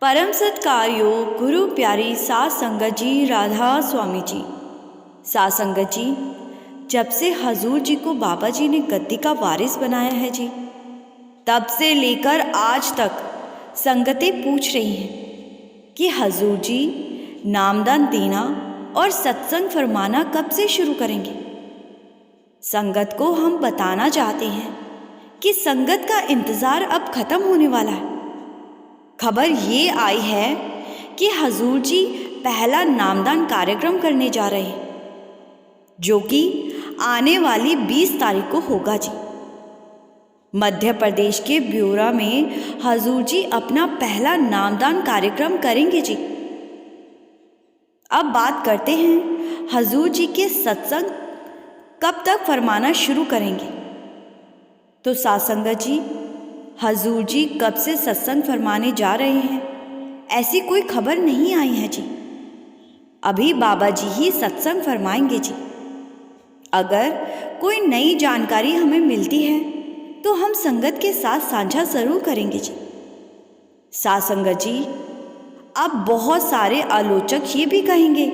परम सत्कार्यो गुरु प्यारी सात संगत जी, राधा स्वामी जी। सात संगत जी, जब से हजूर जी को बाबा जी ने गद्दी का वारिस बनाया है जी, तब से लेकर आज तक संगतें पूछ रही हैं कि हजूर जी नामदान देना और सत्संग फरमाना कब से शुरू करेंगे। संगत को हम बताना चाहते हैं कि संगत का इंतज़ार अब ख़त्म होने वाला है। खबर ये आई है कि हजूर जी पहला नामदान कार्यक्रम करने जा रहे हैं, जो कि आने वाली 20 तारीख को होगा जी। मध्य प्रदेश के ब्योरा में हजूर जी अपना पहला नामदान कार्यक्रम करेंगे जी। अब बात करते हैं हजूर जी के सत्संग कब तक फरमाना शुरू करेंगे। तो सात संगत जी, हजूर जी कब से सत्संग फरमाने जा रहे हैं, ऐसी कोई खबर नहीं आई है जी। अभी बाबा जी ही सत्संग फरमाएंगे जी। अगर कोई नई जानकारी हमें मिलती है तो हम संगत के साथ साझा ज़रूर करेंगे जी। सात संगत जी, अब बहुत सारे आलोचक ये भी कहेंगे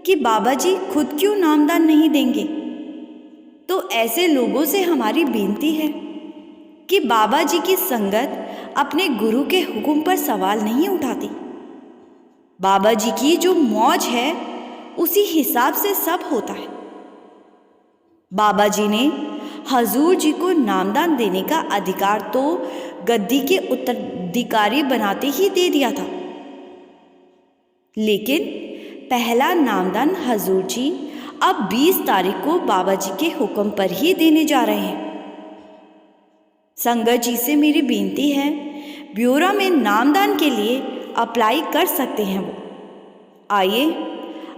कि बाबा जी खुद क्यों नामदान नहीं देंगे। तो ऐसे लोगों से हमारी बेनती है कि बाबा जी की संगत अपने गुरु के हुक्म पर सवाल नहीं उठाती। बाबा जी की जो मौज है उसी हिसाब से सब होता है। बाबा जी ने हजूर जी को नामदान देने का अधिकार तो गद्दी के उत्तराधिकारी बनाते ही दे दिया था, लेकिन पहला नामदान हजूर जी अब 20 तारीख को बाबा जी के हुक्म पर ही देने जा रहे हैं। संगत जी से मेरी बेनती है, ब्योरा में नामदान के लिए अप्लाई कर सकते हैं वो। आइए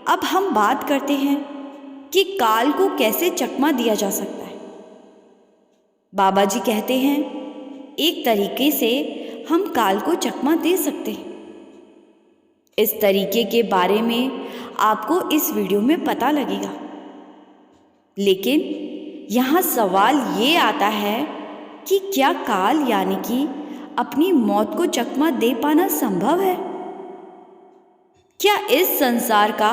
अब हम बात करते हैं कि काल को कैसे चकमा दिया जा सकता है। बाबा जी कहते हैं एक तरीके से हम काल को चकमा दे सकते हैं। इस तरीके के बारे में आपको इस वीडियो में पता लगेगा, लेकिन यहाँ सवाल ये आता है कि क्या काल यानी कि अपनी मौत को चकमा दे पाना संभव है? क्या इस संसार का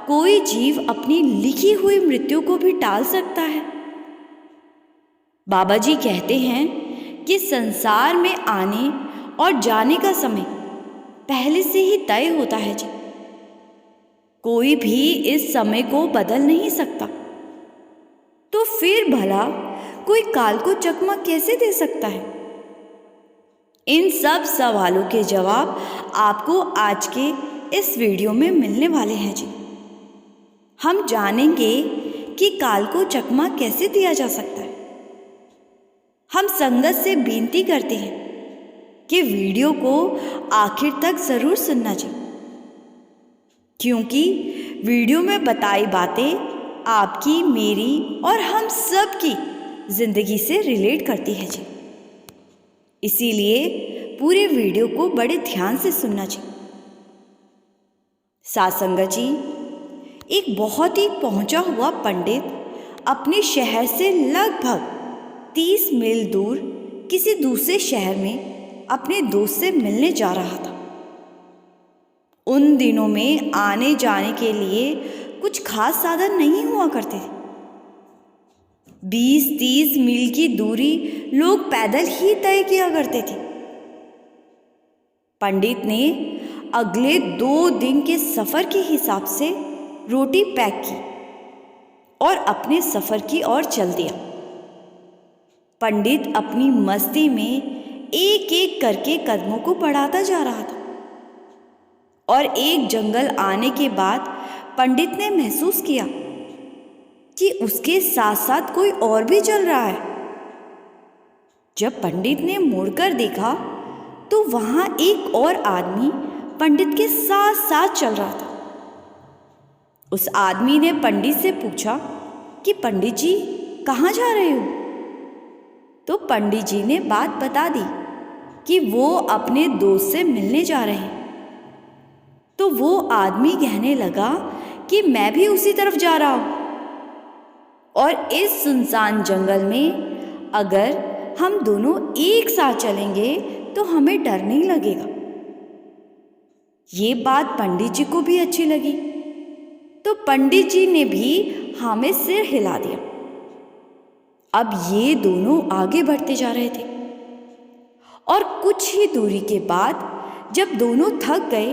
कोई जीव अपनी लिखी हुई मृत्यु को भी टाल सकता है? बाबा जी कहते हैं कि संसार में आने और जाने का समय पहले से ही तय होता है जी। कोई भी इस समय को बदल नहीं सकता, तो फिर भला कोई काल को चकमा कैसे दे सकता है? इन सब सवालों के जवाब आपको आज के इस वीडियो में मिलने वाले हैं जी। हम जानेंगे कि काल को चकमा कैसे दिया जा सकता है। हम संगत से विनती करते हैं कि वीडियो को आखिर तक ज़रूर सुनना जी, क्योंकि वीडियो में बताई बातें आपकी, मेरी और हम सब की जिंदगी से रिलेट करती है जी। इसीलिए पूरे वीडियो को बड़े ध्यान से सुनना जी। सात संगत जी, एक बहुत ही पहुंचा हुआ पंडित अपने शहर से लगभग 30 मील दूर किसी दूसरे शहर में अपने दोस्त से मिलने जा रहा था। उन दिनों में आने जाने के लिए कुछ खास साधन नहीं हुआ करते थे। 20-30 मील की दूरी लोग पैदल ही तय किया करते थे। पंडित ने अगले 2 दिन के सफ़र के हिसाब से रोटी पैक की और अपने सफ़र की ओर चल दिया। पंडित अपनी मस्ती में एक एक करके कदमों को बढ़ाता जा रहा था और एक जंगल आने के बाद पंडित ने महसूस किया कि उसके साथ साथ कोई और भी चल रहा है। जब पंडित ने मुड़कर देखा तो वहां एक और आदमी पंडित के साथ साथ चल रहा था। उस आदमी ने पंडित से पूछा कि पंडित जी कहाँ जा रहे हो? तो पंडित जी ने बात बता दी कि वो अपने दोस्त से मिलने जा रहे हैं। तो वो आदमी कहने लगा कि मैं भी उसी तरफ जा रहा हूँ, और इस सुनसान जंगल में अगर हम दोनों एक साथ चलेंगे तो हमें डर नहीं लगेगा। ये बात पंडित जी को भी अच्छी लगी, तो पंडित जी ने भी हाँ में सिर हिला दिया। अब ये दोनों आगे बढ़ते जा रहे थे और कुछ ही दूरी के बाद जब दोनों थक गए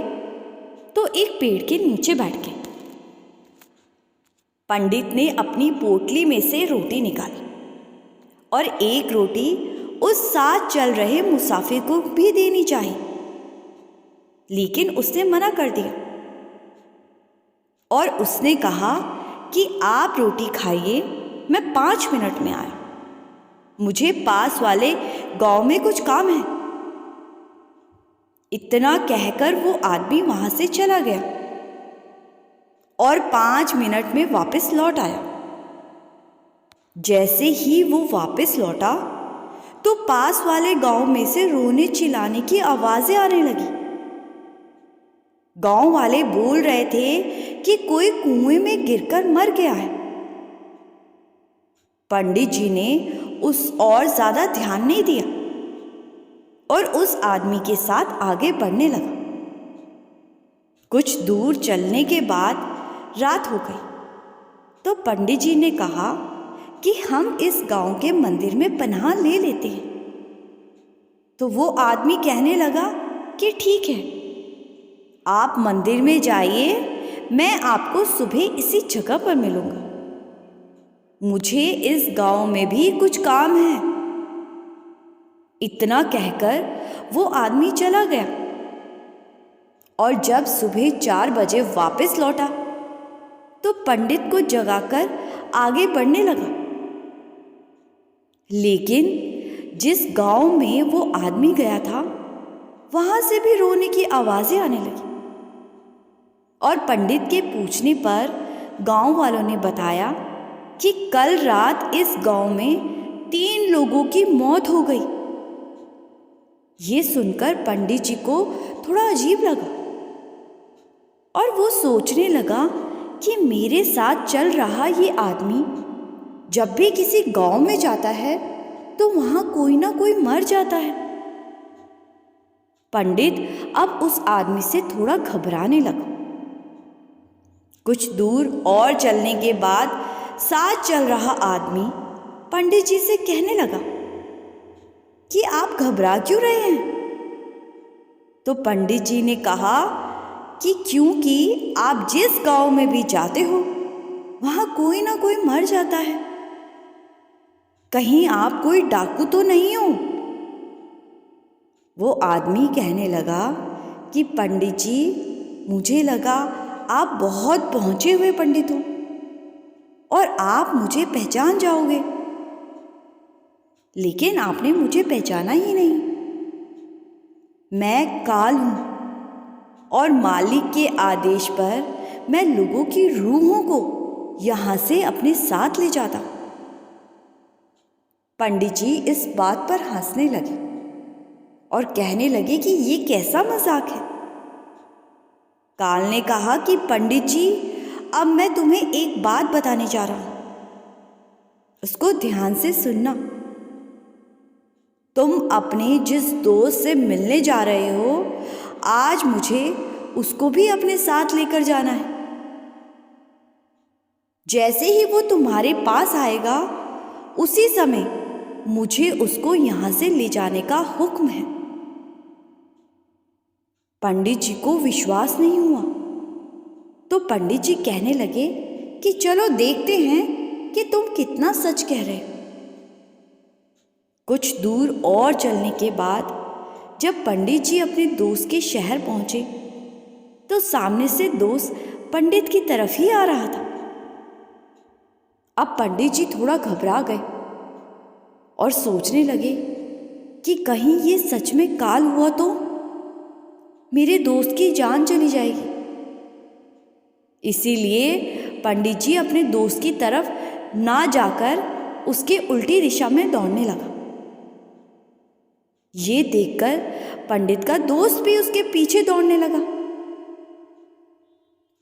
तो एक पेड़ के नीचे बैठ गए। पंडित ने अपनी पोटली में से रोटी निकाली और एक रोटी उस साथ चल रहे मुसाफिर को भी देनी चाहिए, लेकिन उसने मना कर दिया और उसने कहा कि आप रोटी खाइए, मैं 5 मिनट में आया, मुझे पास वाले गांव में कुछ काम है। इतना कहकर वो आदमी वहां से चला गया और 5 मिनट में वापस लौट आया। जैसे ही वो वापस लौटा तो पास वाले गांव में से रोने चिल्लाने की आवाजें आने लगी। गांव वाले बोल रहे थे कि कोई कुएं में गिरकर मर गया है। पंडित जी ने उस और ज्यादा ध्यान नहीं दिया और उस आदमी के साथ आगे बढ़ने लगा। कुछ दूर चलने के बाद रात हो गई तो पंडित जी ने कहा कि हम इस गांव के मंदिर में पनाह ले लेते हैं। तो वो आदमी कहने लगा कि ठीक है, आप मंदिर में जाइए, मैं आपको सुबह इसी जगह पर मिलूंगा। मुझे इस गांव में भी कुछ काम है। इतना कहकर वो आदमी चला गया और जब सुबह 4 बजे वापस लौटा तो पंडित को जगाकर आगे बढ़ने लगा। लेकिन जिस गांव में वो आदमी गया था वहां से भी रोने की आवाजें आने लगी और पंडित के पूछने पर गांव वालों ने बताया कि कल रात इस गांव में 3 लोगों की मौत हो गई। ये सुनकर पंडित जी को थोड़ा अजीब लगा और वो सोचने लगा कि मेरे साथ चल रहा ये आदमी जब भी किसी गांव में जाता है तो वहां कोई ना कोई मर जाता है। पंडित अब उस आदमी से थोड़ा घबराने लगा। कुछ दूर और चलने के बाद साथ चल रहा आदमी पंडित जी से कहने लगा कि आप घबरा क्यों रहे हैं? तो पंडित जी ने कहा कि क्योंकि आप जिस गांव में भी जाते हो वहां कोई ना कोई मर जाता है। कहीं आप कोई डाकू तो नहीं हो? वो आदमी कहने लगा कि पंडित जी, मुझे लगा आप बहुत पहुंचे हुए पंडित हो और आप मुझे पहचान जाओगे, लेकिन आपने मुझे पहचाना ही नहीं। मैं काल हूं और मालिक के आदेश पर मैं लोगों की रूहों को यहां से अपने साथ ले जाता हूं। पंडित जी इस बात पर हंसने लगे और कहने लगे कि ये कैसा मजाक है। काल ने कहा कि पंडित जी, अब मैं तुम्हें एक बात बताने जा रहा हूं, उसको ध्यान से सुनना। तुम अपने जिस दोस्त से मिलने जा रहे हो, आज मुझे उसको भी अपने साथ लेकर जाना है। जैसे ही वो तुम्हारे पास आएगा उसी समय मुझे उसको यहां से ले जाने का हुक्म है। पंडित जी को विश्वास नहीं हुआ तो पंडित जी कहने लगे कि चलो देखते हैं कि तुम कितना सच कह रहे हो। कुछ दूर और चलने के बाद जब पंडित जी अपने दोस्त के शहर पहुंचे तो सामने से दोस्त पंडित की तरफ ही आ रहा था। अब पंडित जी थोड़ा घबरा गए और सोचने लगे कि कहीं ये सच में काल हुआ तो मेरे दोस्त की जान चली जाएगी। इसीलिए पंडित जी अपने दोस्त की तरफ ना जाकर उसके उल्टी दिशा में दौड़ने लगा। ये देखकर पंडित का दोस्त भी उसके पीछे दौड़ने लगा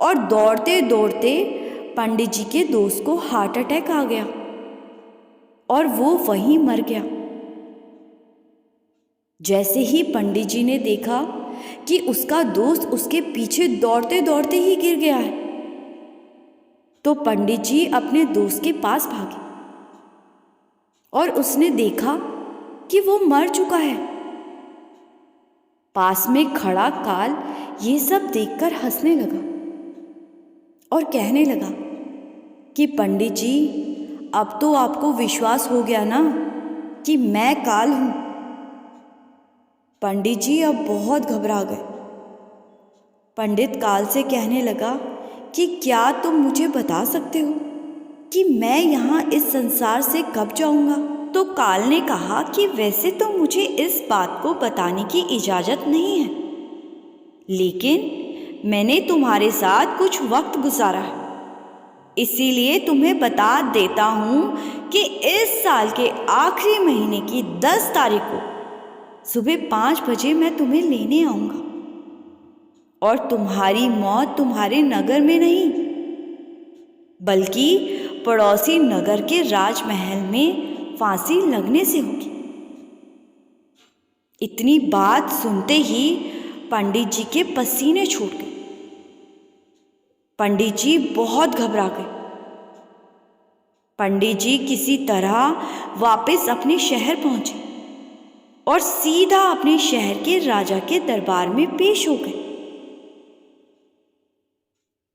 और दौड़ते दौड़ते पंडित जी के दोस्त को हार्ट अटैक आ गया और वो वहीं मर गया। जैसे ही पंडित जी ने देखा कि उसका दोस्त उसके पीछे दौड़ते दौड़ते ही गिर गया है। तो पंडित जी अपने दोस्त के पास भागे और उसने देखा कि वो मर चुका है। पास में खड़ा काल ये सब देखकर हंसने लगा और कहने लगा कि पंडित जी, अब तो आपको विश्वास हो गया ना कि मैं काल हूं। पंडित जी अब बहुत घबरा गए। पंडित काल से कहने लगा कि क्या तुम मुझे बता सकते हो कि मैं यहाँ इस संसार से कब जाऊंगा? तो काल ने कहा कि वैसे तो मुझे इस बात को बताने की इजाज़त नहीं है, लेकिन मैंने तुम्हारे साथ कुछ वक्त गुजारा है, इसीलिए तुम्हें बता देता हूँ कि इस साल के आखिरी महीने की 10 तारीख को सुबह 5 बजे मैं तुम्हें लेने आऊँगा और तुम्हारी मौत तुम्हारे नगर में नहीं बल्कि पड़ोसी नगर के राजमहल में फांसी लगने से होगी। इतनी बात सुनते ही पंडित जी के पसीने छूट गए। पंडित जी बहुत घबरा गए। पंडित जी किसी तरह वापस अपने शहर पहुंचे और सीधा अपने शहर के राजा के दरबार में पेश हो गए।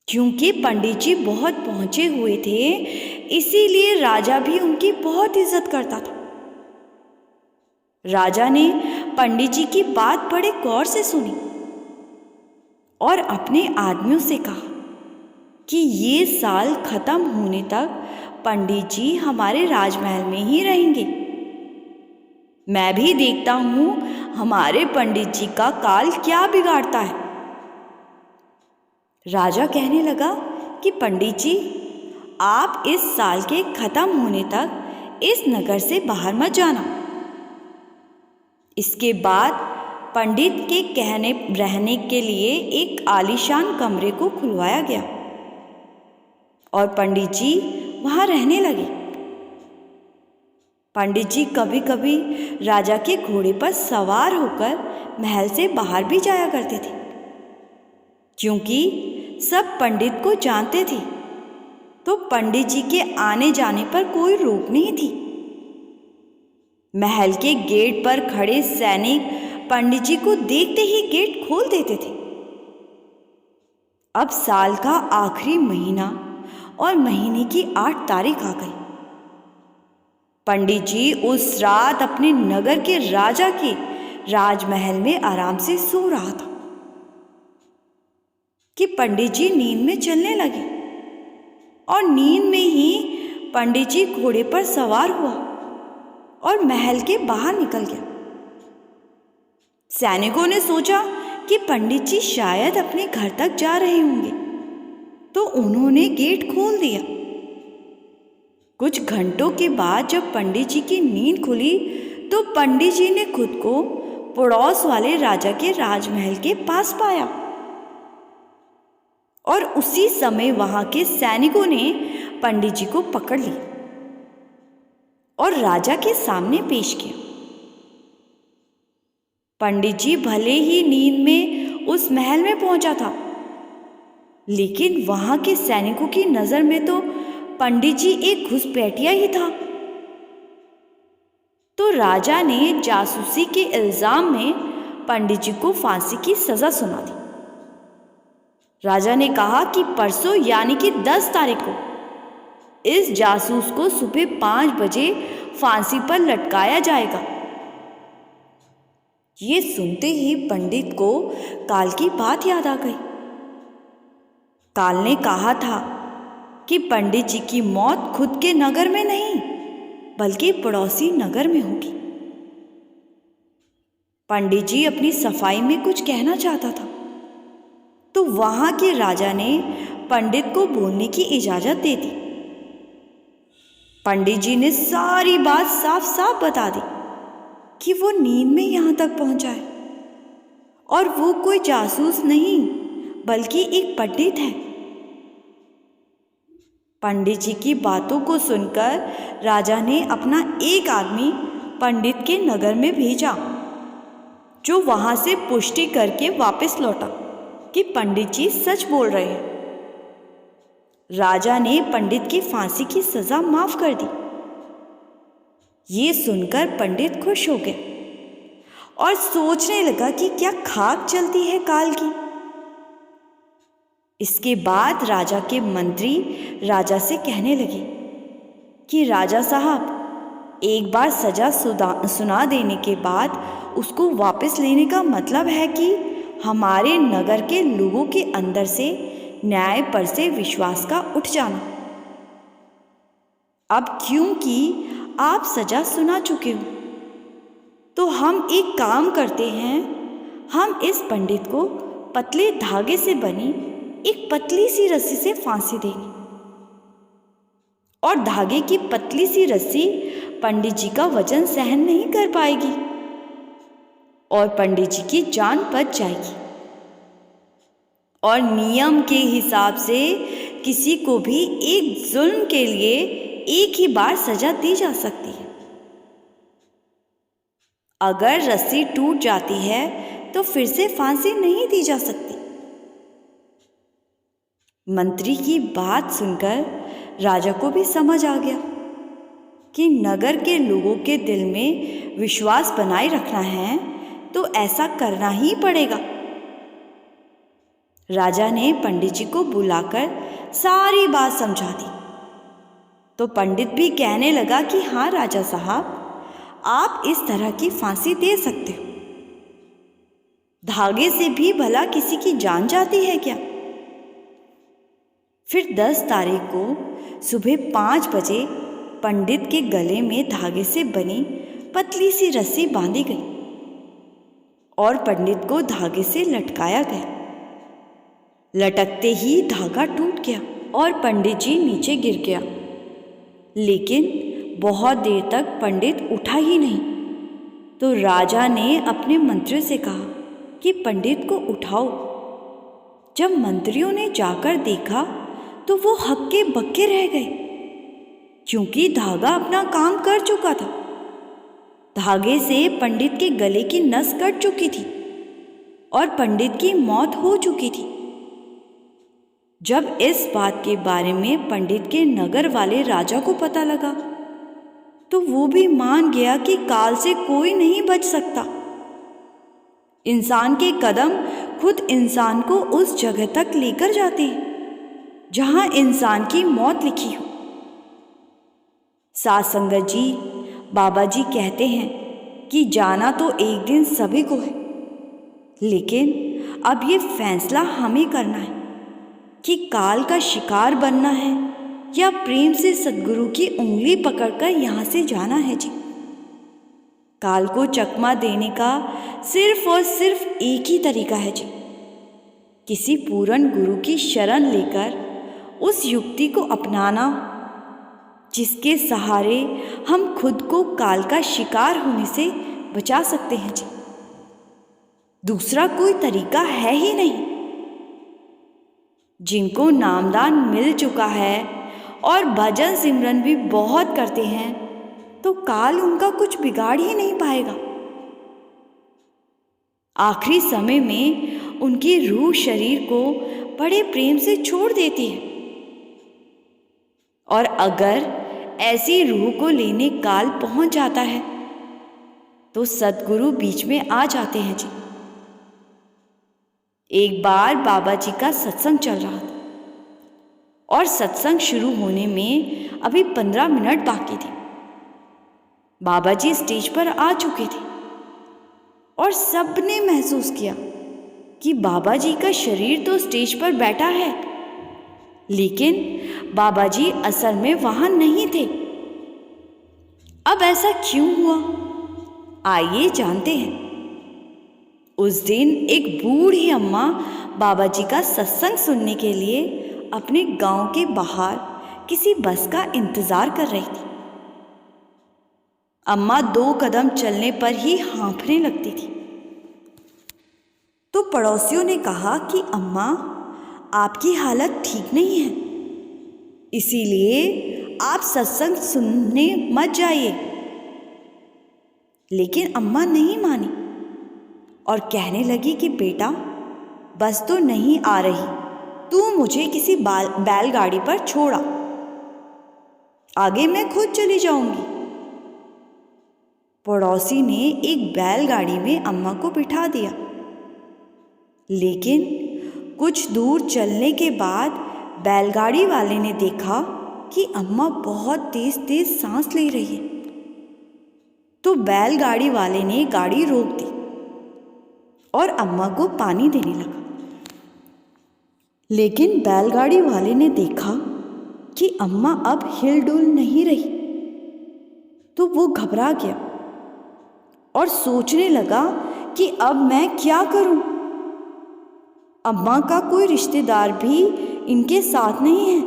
क्योंकि पंडित जी बहुत पहुंचे हुए थे, इसीलिए राजा भी उनकी बहुत इज्जत करता था। राजा ने पंडित जी की बात बड़े गौर से सुनी और अपने आदमियों से कहा कि ये साल खत्म होने तक पंडित जी हमारे राजमहल में ही रहेंगे। मैं भी देखता हूँ हमारे पंडित जी का काल क्या बिगाड़ता है। राजा कहने लगा कि पंडित जी, आप इस साल के खत्म होने तक इस नगर से बाहर मत जाना। इसके बाद पंडित के कहने रहने के लिए एक आलीशान कमरे को खुलवाया गया और पंडित जी वहाँ रहने लगे। पंडित जी कभी कभी राजा के घोड़े पर सवार होकर महल से बाहर भी जाया करते थे, क्योंकि सब पंडित को जानते थे, तो पंडित जी के आने जाने पर कोई रोक नहीं थी। महल के गेट पर खड़े सैनिक पंडित जी को देखते ही गेट खोल देते थे। अब साल का आखिरी महीना और महीने की 8 तारीख आ गई। पंडित जी उस रात अपने नगर के राजा के राजमहल में आराम से सो रहा था कि पंडित जी नींद में चलने लगे और नींद में ही पंडित जी घोड़े पर सवार हुआ और महल के बाहर निकल गया। सैनिकों ने सोचा कि पंडित जी शायद अपने घर तक जा रहे होंगे, तो उन्होंने गेट खोल दिया। कुछ घंटों के बाद जब पंडित जी की नींद खुली तो पंडित जी ने खुद को पड़ोस वाले राजा के राजमहल के पास पाया और उसी समय वहां के सैनिकों ने पंडित जी को पकड़ लिया और राजा के सामने पेश किया। पंडित जी भले ही नींद में उस महल में पहुंचा था, लेकिन वहां के सैनिकों की नजर में तो पंडित जी एक घुसपैठिया ही था। तो राजा ने जासूसी के इल्जाम में पंडित जी को फांसी की सजा सुना दी। राजा ने कहा कि परसों यानी कि 10 तारीख को इस जासूस को सुबह 5 बजे फांसी पर लटकाया जाएगा। ये सुनते ही पंडित को काल की बात याद आ गई। काल ने कहा था कि पंडित जी की मौत खुद के नगर में नहीं बल्कि पड़ोसी नगर में होगी। पंडित जी अपनी सफाई में कुछ कहना चाहता था, तो वहां के राजा ने पंडित को बोलने की इजाजत दे दी। पंडित जी ने सारी बात साफ साफ बता दी कि वो नींद में यहां तक पहुंचा है और वो कोई जासूस नहीं बल्कि एक पंडित है। पंडित जी की बातों को सुनकर राजा ने अपना एक आदमी पंडित के नगर में भेजा जो वहां से पुष्टि करके वापस लौटा कि पंडित जी सच बोल रहे हैं। राजा ने पंडित की फांसी की सजा माफ कर दी। ये सुनकर पंडित खुश हो गया और सोचने लगा कि क्या खाक चलती है काल की। इसके बाद राजा के मंत्री राजा से कहने लगे कि राजा साहब, एक बार सजा सुना देने के बाद उसको वापस लेने का मतलब है कि हमारे नगर के लोगों के अंदर से न्याय पर से विश्वास का उठ जाना। अब क्योंकि आप सजा सुना चुके हो, तो हम एक काम करते हैं, हम इस पंडित को पतले धागे से बनी एक पतली सी रस्सी से फांसी देंगे और धागे की पतली सी रस्सी पंडित जी का वजन सहन नहीं कर पाएगी और पंडित जी की जान बच जाएगी। और नियम के हिसाब से किसी को भी एक जुल्म के लिए एक ही बार सजा दी जा सकती है। अगर रस्सी टूट जाती है तो फिर से फांसी नहीं दी जा सकती। मंत्री की बात सुनकर राजा को भी समझ आ गया कि नगर के लोगों के दिल में विश्वास बनाए रखना है तो ऐसा करना ही पड़ेगा। राजा ने पंडित जी को बुलाकर सारी बात समझा दी तो पंडित भी कहने लगा कि हाँ राजा साहब, आप इस तरह की फांसी दे सकते हो। धागे से भी भला किसी की जान जाती है क्या? फिर 10 तारीख को सुबह 5 बजे पंडित के गले में धागे से बनी पतली सी रस्सी बांधी गई और पंडित को धागे से लटकाया गया। लटकते ही धागा टूट गया और पंडित जी नीचे गिर गया, लेकिन बहुत देर तक पंडित उठा ही नहीं। तो राजा ने अपने मंत्रियों से कहा कि पंडित को उठाओ। जब मंत्रियों ने जाकर देखा तो वो हक्के बक्के रह गए, क्योंकि धागा अपना काम कर चुका था। धागे से पंडित के गले की नस कट चुकी थी और पंडित की मौत हो चुकी थी। जब इस बात के बारे में पंडित के नगर वाले राजा को पता लगा तो वो भी मान गया कि काल से कोई नहीं बच सकता। इंसान के कदम खुद इंसान को उस जगह तक लेकर जाते हैं जहां इंसान की मौत लिखी हो। साथ संगत जी, बाबा जी कहते हैं कि जाना तो एक दिन सभी को है, लेकिन अब ये फैसला हमें करना है कि काल का शिकार बनना है या प्रेम से सद्गुरु की उंगली पकड़कर यहाँ से जाना है जी। काल को चकमा देने का सिर्फ और सिर्फ एक ही तरीका है जी, किसी पूर्ण गुरु की शरण लेकर उस युक्ति को अपनाना जिसके सहारे हम खुद को काल का शिकार होने से बचा सकते हैं जी। दूसरा कोई तरीका है ही नहीं। जिनको नामदान मिल चुका है और भजन सिमरन भी बहुत करते हैं तो काल उनका कुछ बिगाड़ ही नहीं पाएगा। आखिरी समय में उनकी रूह शरीर को बड़े प्रेम से छोड़ देती है और अगर ऐसी रूह को लेने काल पहुंच जाता है तो सद्गुरु बीच में आ जाते हैं जी। एक बार बाबा जी का सत्संग चल रहा था और सत्संग शुरू होने में अभी 15 मिनट बाकी थे। बाबा जी स्टेज पर आ चुके थे और सबने महसूस किया कि बाबा जी का शरीर तो स्टेज पर बैठा है, लेकिन बाबा जी असल में वहां नहीं थे। अब ऐसा क्यों हुआ, आइए जानते हैं। उस दिन एक बूढ़ी अम्मा बाबा जी का सत्संग सुनने के लिए अपने गांव के बाहर किसी बस का इंतजार कर रही थी। अम्मा 2 कदम चलने पर ही हाँफने लगती थी। तो पड़ोसियों ने कहा कि अम्मा, आपकी हालत ठीक नहीं है, इसीलिए आप सत्संग सुनने मत जाइए। लेकिन अम्मा नहीं मानी और कहने लगी कि बेटा, बस तो नहीं आ रही, तू मुझे किसी बैलगाड़ी पर छोड़ा, आगे मैं खुद चली जाऊंगी। पड़ोसी ने एक बैलगाड़ी में अम्मा को बिठा दिया, लेकिन कुछ दूर चलने के बाद बैलगाड़ी वाले ने देखा कि अम्मा बहुत तेज तेज सांस ले रही है, तो बैलगाड़ी वाले ने गाड़ी रोक दी और अम्मा को पानी देने लगा। लेकिन बैलगाड़ी वाले ने देखा कि अम्मा अब हिलडुल नहीं रही, तो वो घबरा गया और सोचने लगा कि अब मैं क्या करूं। अम्मा का कोई रिश्तेदार भी इनके साथ नहीं है।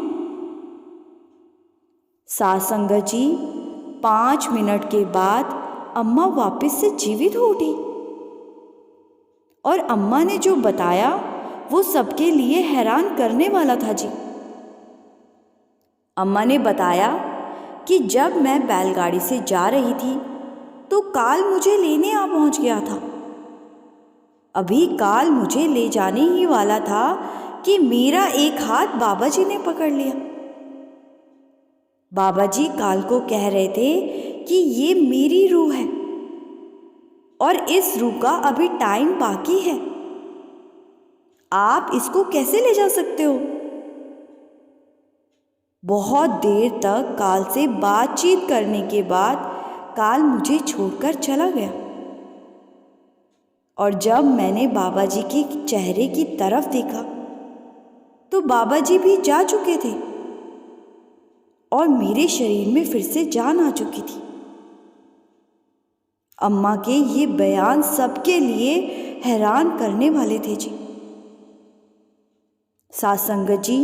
सास संगत जी, 5 मिनट के बाद अम्मा वापस से जीवित हो उठी और अम्मा ने जो बताया वो सबके लिए हैरान करने वाला था जी। अम्मा ने बताया कि जब मैं बैलगाड़ी से जा रही थी तो काल मुझे लेने आ पहुंच गया था। अभी काल मुझे ले जाने ही वाला था कि मेरा एक हाथ बाबा जी ने पकड़ लिया। बाबा जी काल को कह रहे थे कि ये मेरी रूह है और इस रूह का अभी टाइम बाकी है, आप इसको कैसे ले जा सकते हो। बहुत देर तक काल से बातचीत करने के बाद काल मुझे छोड़कर चला गया और जब मैंने बाबा जी के चेहरे की तरफ देखा तो बाबा जी भी जा चुके थे और मेरे शरीर में फिर से जान आ चुकी थी। अम्मा के ये बयान सबके लिए हैरान करने वाले थे जी। साथ संगत जी,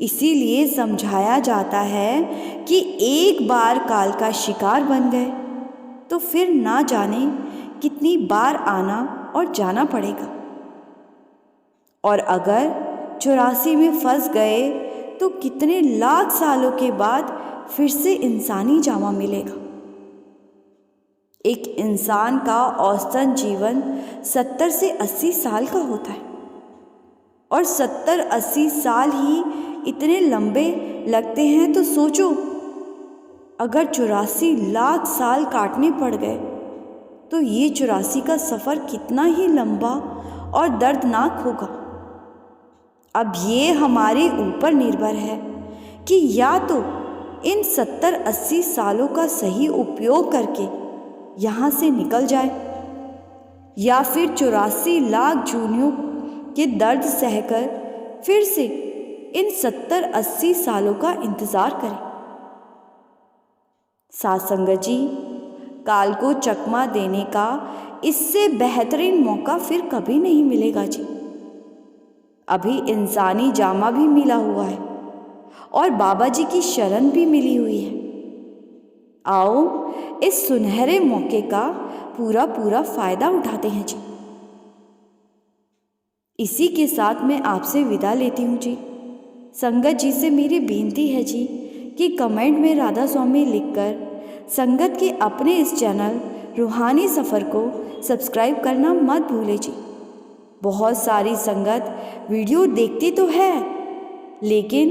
इसीलिए समझाया जाता है कि एक बार काल का शिकार बन गए तो फिर ना जाने कितनी बार आना और जाना पड़ेगा, और अगर 84 में फंस गए तो कितने लाख सालों के बाद फिर से इंसानी जामा मिलेगा। एक इंसान का औसतन जीवन 70 से 80 साल का होता है और 70-80 साल ही इतने लंबे लगते हैं, तो सोचो अगर 84 लाख साल काटने पड़ गए तो ये 84 का सफ़र कितना ही लंबा और दर्दनाक होगा। अब ये हमारे ऊपर निर्भर है कि या तो इन 70-80 सालों का सही उपयोग करके यहाँ से निकल जाए, या फिर 84 लाख जूनियों के दर्द सहकर फिर से इन 70-80 सालों का इंतज़ार करें। साथ संगत जी, काल को चकमा देने का इससे बेहतरीन मौका फिर कभी नहीं मिलेगा जी। अभी इंसानी जामा भी मिला हुआ है और बाबा जी की शरण भी मिली हुई है। आओ इस सुनहरे मौके का पूरा फ़ायदा उठाते हैं जी। इसी के साथ मैं आपसे विदा लेती हूँ जी। संगत जी से मेरी बेनती है जी कि कमेंट में राधा स्वामी लिखकर संगत के अपने इस चैनल रूहानी सफ़र को सब्सक्राइब करना मत भूलें जी। बहुत सारी संगत वीडियो देखती तो है, लेकिन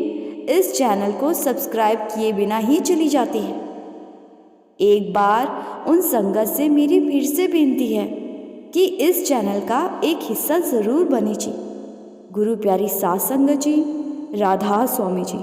इस चैनल को सब्सक्राइब किए बिना ही चली जाती है। एक बार उन संगत से मेरी फिर से बेनती है कि इस चैनल का एक हिस्सा ज़रूर बने जी। गुरु प्यारी साथ संगत जी, राधा स्वामी जी।